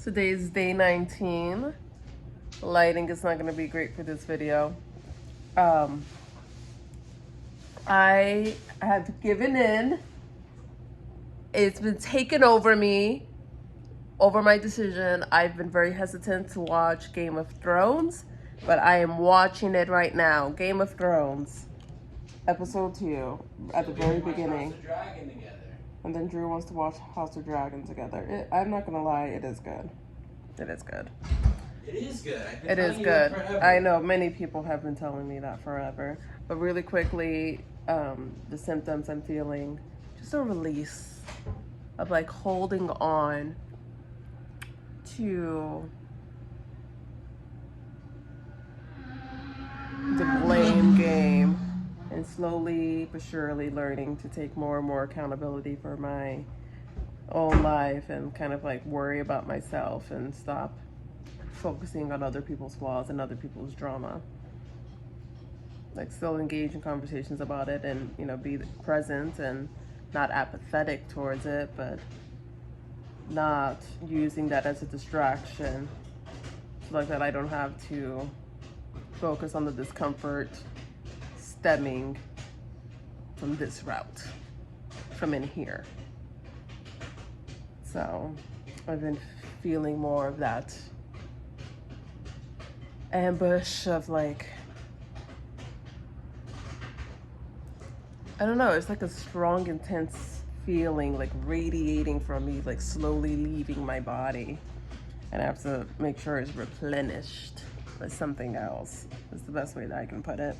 Today's day 19. Lighting is not going to be great for this video. I have given in. It's been taken over me, over my decision. I've been very hesitant to watch Game of Thrones, but I am watching it right now. Game of Thrones, episode 2, at the very beginning. And then Drew wants to watch House of Dragon together. I'm not gonna lie, it is good. It is good. It is good. It is good. I know many people have been telling me that forever. But really quickly, the symptoms I'm feeling, just a release of like holding on to the blame game and slowly but surely learning to take more and more accountability for my own life and kind of like worry about myself and stop focusing on other people's flaws and other people's drama. Like still engage in conversations about it and, you know, be present and not apathetic towards it, but not using that as a distraction so like that I don't have to focus on the discomfort stemming from this route, from in here. So I've been feeling more of that ambush of like, I don't know, it's like a strong, intense feeling like radiating from me, like slowly leaving my body. And I have to make sure it's replenished with something else. That's the best way that I can put it.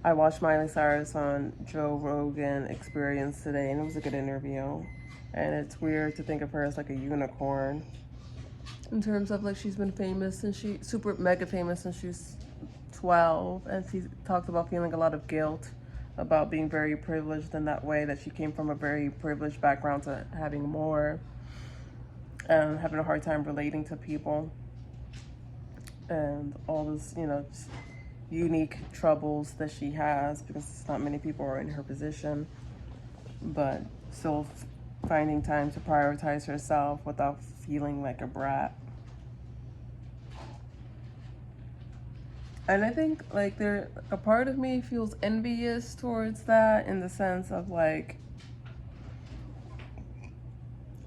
I watched Miley Cyrus on Joe Rogan Experience today, and it was a good interview. And it's weird to think of her as like a unicorn in terms of like she's been famous and she super mega famous since she's 12, and she talked about feeling a lot of guilt about being very privileged in that way, that she came from a very privileged background to having more, having a hard time relating to people and all this, you know, just unique troubles that she has because not many people are in her position, but still finding time to prioritize herself without feeling like a brat. And I think like a part of me feels envious towards that, in the sense of like,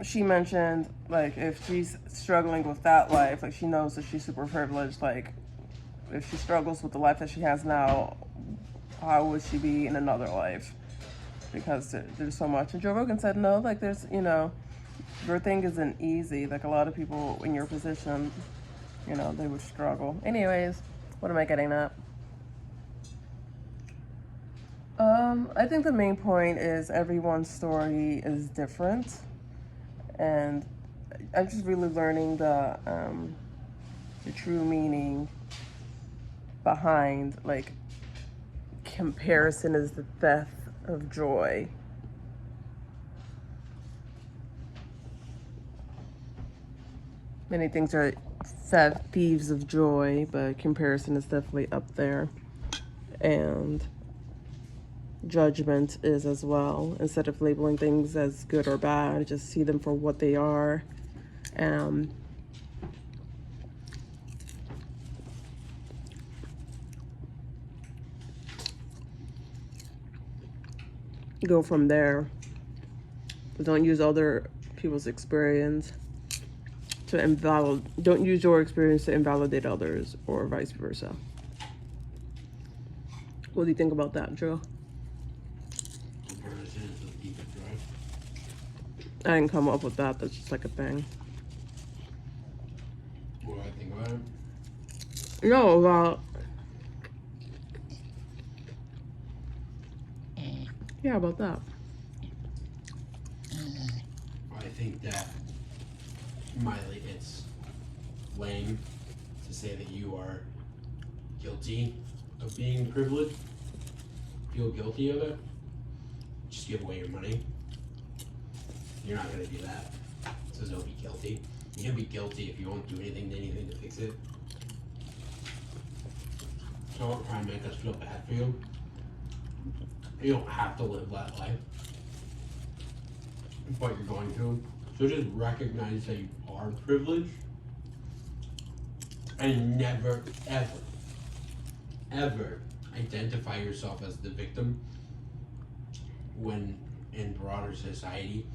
she mentioned like if she's struggling with that life, like she knows that she's super privileged, like if she struggles with the life that she has now, how would she be in another life? Because there's so much. And Joe Rogan said, no, like there's, you know, your thing isn't easy. Like a lot of people in your position, you know, they would struggle. Anyways, what am I getting at? I think the main point is everyone's story is different. And I'm just really learning the true meaning behind like comparison is the theft of joy. Many things are thieves of joy, but comparison is definitely up there. And judgment is as well. Instead of labeling things as good or bad, just see them for what they are. Go from there. Don't use other people's experience to don't use your experience to invalidate others, or vice versa. What do you think about that, Joe? I didn't come up with that. That's just like a thing. What do I think about it? No, about... Yeah, about that. I think that, Miley, it's lame to say that you are guilty of being privileged. Feel guilty of it. Just give away your money. You're not going to do that. So don't be guilty. You can be guilty if you won't do anything to fix it. So don't try and make us feel bad for you. You don't have to live that life, but you're going to. So just recognize that you are privileged And never, ever, ever identify yourself as the victim when in broader society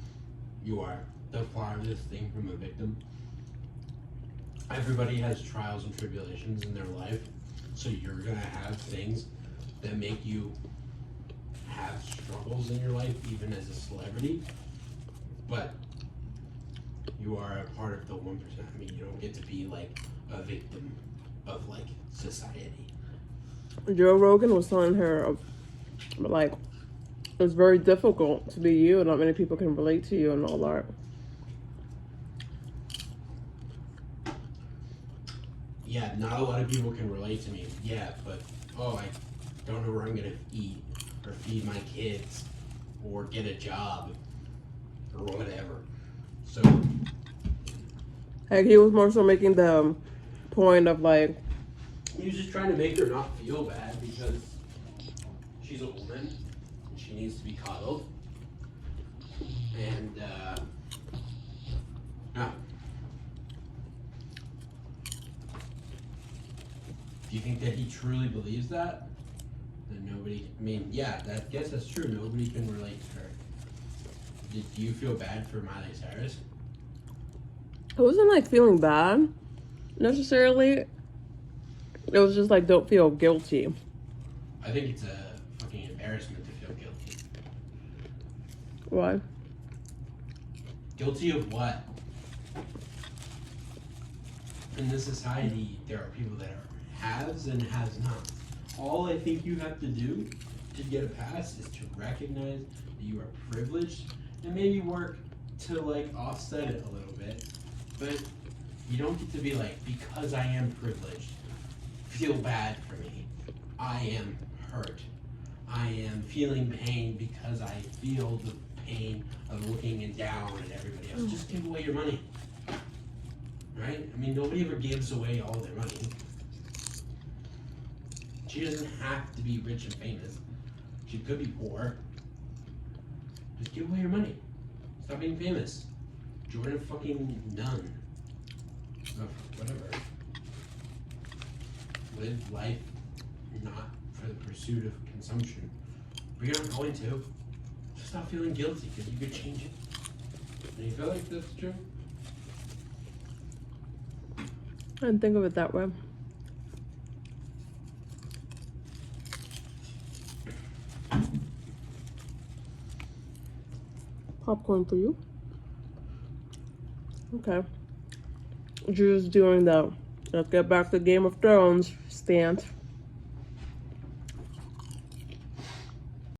you are the farthest thing from a victim. Everybody has trials and tribulations in their life, so you're gonna have things that make you have struggles in your life, even as a celebrity. But you are a part of the 1%. I mean, you don't get to be like a victim of like society. Joe Rogan was telling her, like, it's very difficult to be you, and not many people can relate to you and all that. Yeah, not a lot of people can relate to me. Yeah, but I don't know where I'm gonna eat or feed my kids or get a job or whatever. So Like, he was more so making the point of, like, he was just trying to make her not feel bad because she's a woman and she needs to be coddled. And no. Do you think that he truly believes that? That nobody, I mean, yeah, I guess that's true. Nobody can relate to her. Do you feel bad for Miley Cyrus? it wasn't like feeling bad necessarily. It was just like, don't feel guilty. I think it's a fucking embarrassment to feel guilty. Why? Guilty of what? In this society, there are people that are haves and has not. All I think you have to do to get a pass is to recognize that you are privileged and maybe work to like offset it a little bit. But you don't get to be like, because I am privileged, feel bad for me. I am hurt. I am feeling pain because I feel the pain of looking down at everybody else. Just give away your money. Right? I mean, nobody ever gives away all their money. She doesn't have to be rich and famous. She could be poor. Just give away your money. Stop being famous. Join a fucking nun. Whatever. Live life not for the pursuit of consumption. But you're not going to. Just stop feeling guilty because you could change it. And you feel like that's true? I didn't think of it that way. Popcorn for you. Okay. Drew's doing the let's get back to Game of Thrones stance.